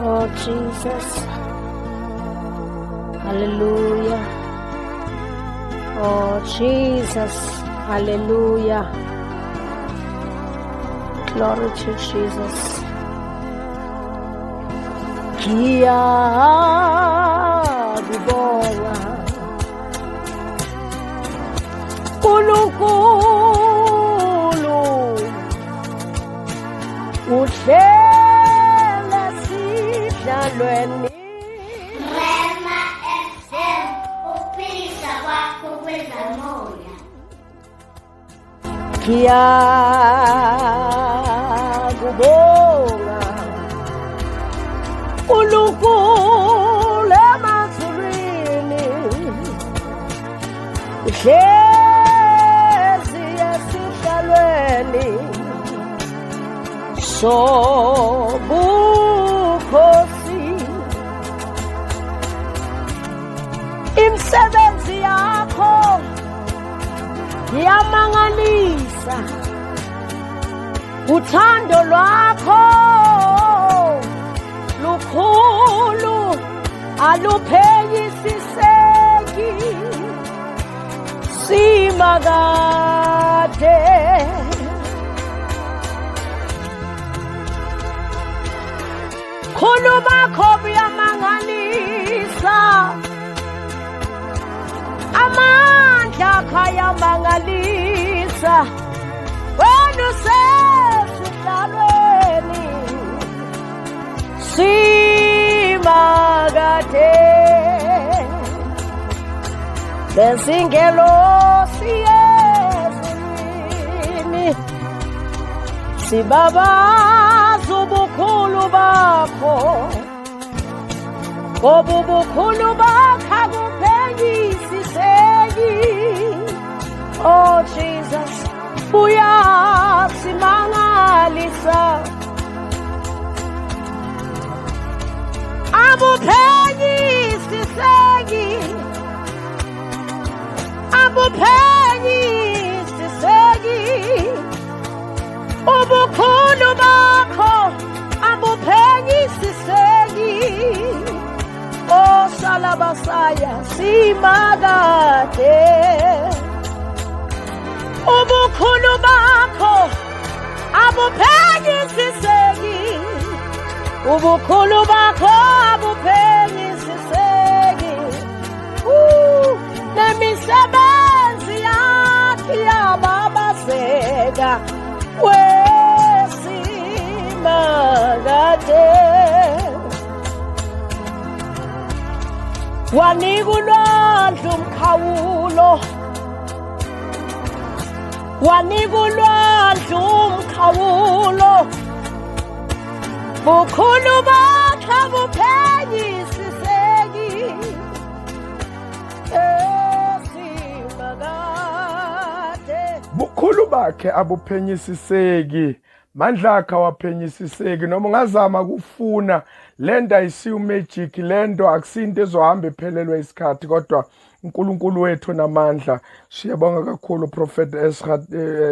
Oh Jesus. Hallelujah. Oh Jesus. Hallelujah. Glory to Jesus. Ngiyakubonga uNkulunkulu uhlele sidlalweni Rema FM uphisa kwakho kwezamoya. Ngiyakubonga uNkulunkulu emazulwini uhlezi esihlalweni sobukhosi. Imisebenzi yakho iyamangalisa, uthando lwakho lukhulu aluphenyisiseki. Simakade khulu bakho buyamangalisa, amandla akho ayamangalisa. Wena usesihlalweni simakade bezingelosi ezulwini sibabaza ubukhulu bakho, ngoba ubukhulu bakho akuphenyisiseki. Oh Jesus, buyasimangalisa, abuphenyisiseki, abuphenyisiseki. Ubukhulu bakho abuphenyisiseki. Oh salabasaya simakade, ubukhulu bakho abuphenyisiseki, ubukhulu bakho abuphenyisiseki. Nemisebenzi yakho iyababazeka, wesimakade. Wanika ulwandle umkhawulo, wanika ulwandle umkhawulo. Bukhulu bakho abuphenyisiseki. Simakade. Bukhulu bakhe abuphenyisiseki, mandla akhe awaphenyisiseki. Noma ungazama kufuna lento ayisiyo magic, lento akusinto ezohamba iphelelwe isikhathi, kodwa uNkulunkulu wethu namandla. Siyabonga kakhulu Prophet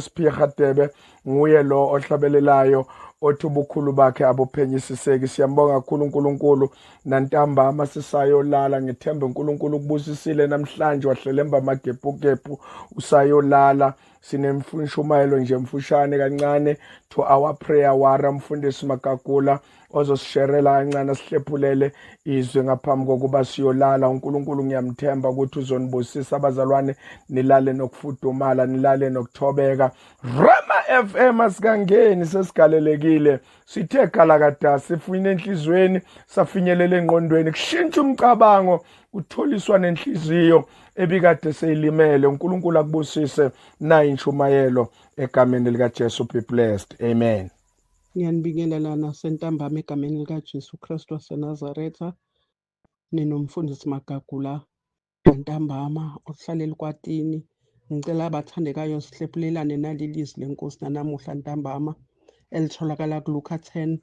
SP Radebe, nguye lo ohlabelelayo othi ubukhulu bakhe abuphenyisiseki. Siyambonga kakhulu uNkulunkulu. Nantambama sisayolala, ngithemba uNkulunkulu ukubusisile namhlanje, wahlelemba amagebhugebhu usayolala. Sinemfunshumayelo nje mfushane kancane to our prayer wara, mfundisi Magagula ozosisherela kancane sihlephulele izwi ngaphambi kokuba siyolala. uNkulunkulu ngiyamthemba ukuthi uzonibusisa abazalwane, nilale nokufudumala, nilale nokuthobeka. Rema FM asikangeni sesigalelekile, sithe galakada, sifuyile enhlizweni, safinyelela engqondweni, kushintsha umcabango, utholiswa nenhliziyo ebikade seyilimele. uNkulunkulu akubusise. Nayi intshumayelo egameni likaJesu. Be blessed. Amen. Ngiyanibingelela nasentambama egameni likaJesu Kristu waseNazaretha. Ninomfundisi Magagula ntambama ohlalela ekwatini. Ngicela abathandekayo sihlephulelane naleli izwi lenkosi nanamuhla ntambama elitholakala kuLuka 10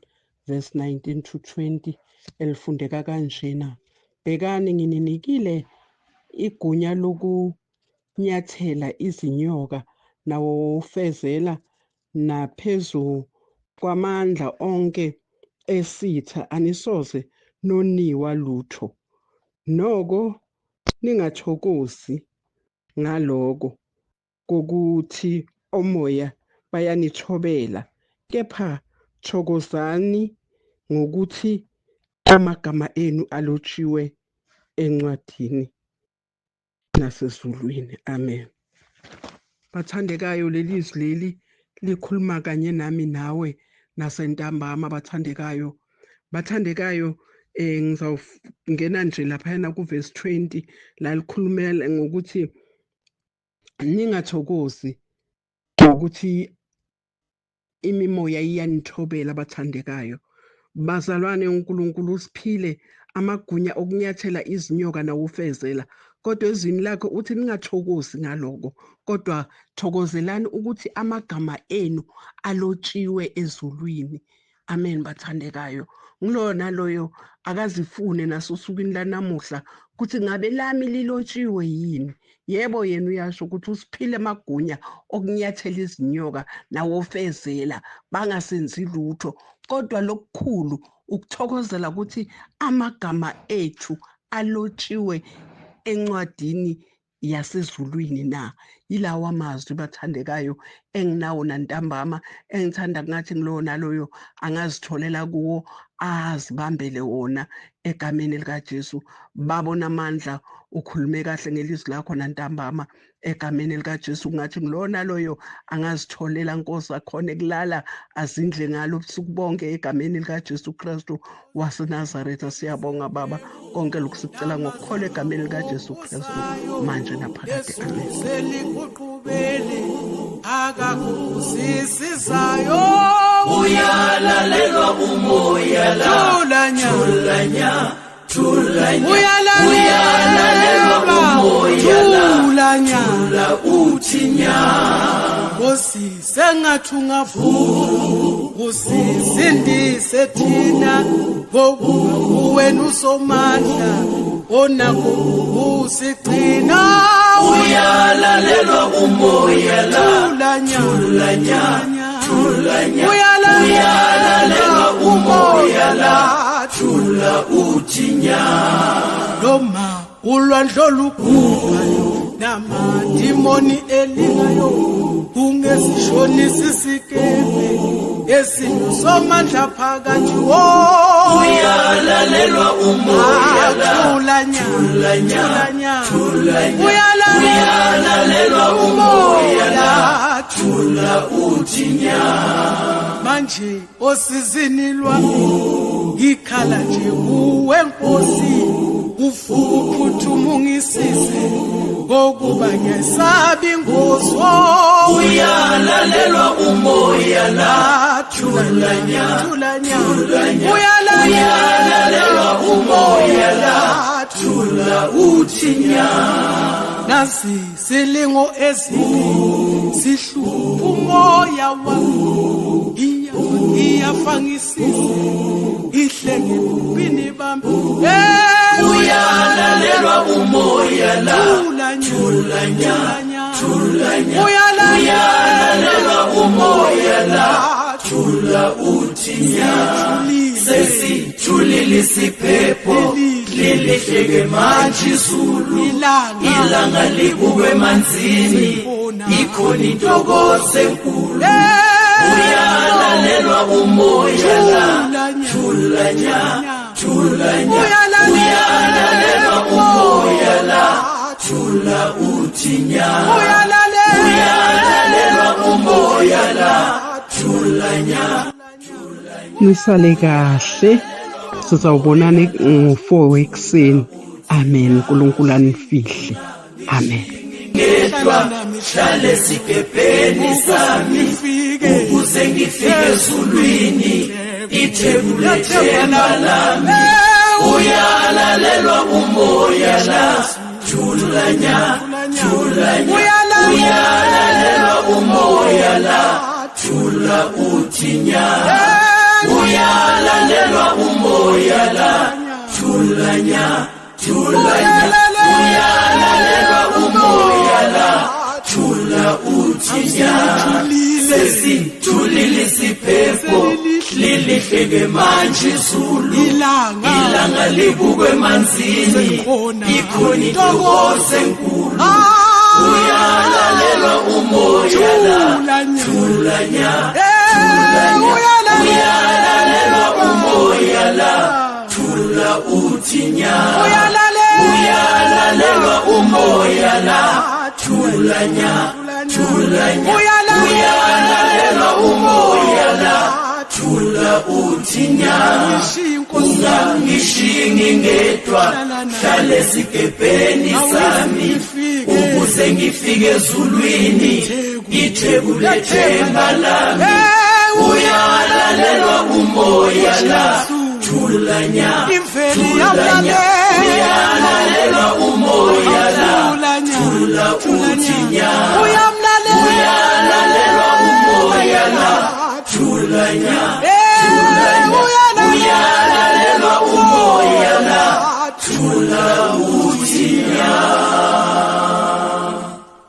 verse 19 to 20 elifundeka kanjena. Bhekani, ngininikile igunya lokunyathela izinyoka nawofezela naphezu kwamandla onke esitha anisoze noniwa lutho. Noko ningathokozi ngaloko kokuthi omoya bayanithobela, kepha thokozani ngokuthi amagama enu alotshiwe encwadini nasezulwini. Amen. Bathandekayo, leli izwi leli likhuluma kanye nami nawe nasentambama. Bathandekayo, ngizawungena nje laphayana kuverse 20 la likhulumela ngokuthi ningathokozi ngokuthi imimoya iyanithobela. Bathandekayo, bazalwane uNkulunkulu usiphile amagunya okunyathela izinyoka nawufezela, kodwa ezwini lakho uthi ningathokozi ngaloko, kodwa thokozelani ukuthi amagama enu alotshiwe ezulwini. Amen. Bathandekayo, nguloyo naloyo akazifune nasusukwini lanamuhla ukuthi ngabe lami lilotshiwe yini. Yebo, yena uyasho ukuthi usiphile amagunya okunyathela izinyoka nawofezela bangasenzi lutho, kodwa lokukhulu ukuthokozela ukuthi amagama ethu alotshiwe encwadini yasezulwini na. Yilawa amazwi bathandekayo enginawo nantambama, engithanda ngathi ngulowo naloyo angazitholela kuwo, azibambele wona egameni likaJesu. Babona amandla, ukhulume kahle ngelizwi lakho nantambama egameni likaJesu. Ngathi ngulowo naloyo angazitholela Nkosi akhona ekulala azindle ngalo ubusuku bonke egameni likaJesu Kristu waseNazaretha. Siyabonga Baba, konke lokhu sicela ngokukholwa egameni likaJesu Kristu manje naphakade. Amen. Selikuqhubele akakuzisizayo, uyalalelwa umoya la, thulanya uyalalelwa umoya la, thula uthinya. Nkosi sengathi ungavuka usisindise thina, ngoba uwena usomandla onakho usigcina. Uyalalelwa umoya la, thulanya uyalalelwa umoya la, thula uthinya. Noma ulwandle olukhuphayo namadimoni elingayo, ungezishonisi isikebe esinosomandla phakathi. Uyalalelwa umoya la, thulanya uyalalelwa umoya la, thula uthinya. Manje osizini lwami ngikhala nje kuwe Nkosi, ufuphuthuma ungisize ngokuba ngesabi ingozi. Uyalalelwa umoya la, thulanya uyalalelwa umoya la, thula uthinya. Nasi silingo ezini sihlupha umoya wami, iyafangisise ihlenge bubini bami. Uyalalelwa umoya la, thulanya uyalalelwa umoya la, thula uthinya. Sesithulile isiphepho lilihleke manje izulu, ilanga libukwe emanzini, ikhona intokozo enkulu. Uyalalelwa umoya la, thulanya uyalalelwa umoya la, thula uthinya. Uyalalelwa umoya la, thulanya. Nisale kahle, sizawubonana ngo-4 wekuseni. Amen. uNkulunkulu anifihle. Amen. Hlale esigebheni sami ukuze ngifike ezulwini, ithebula ethemba lami. Uyalalelwa umoya la, thulanya uyalalelwa umoya la, thula uthinya. Uyalalelwa umoya la, thulanya uyalalelwa umoya la, thula uthinya. uthi nya sesithulile isiphepho lilihleke manje izulu ilanga libukwe emanzini ikhona intokozo enkulu uyalalelwa umoya la thula nya uyalalelwa umoya la thula uthi nya uyalalelwa umoya la thula nya uyalalelwa umoya la thula uthi nya ungangishiyi ngedwa hlale esikepeni sami ukuze ngifike ezulwini ngithebulethemba lami uyalalelwa umoya la thula nya uyalalelwa umoya la thula uthi nya uyalalelwa umoya la thula nya uyalalelwa umoya la thula uthi nya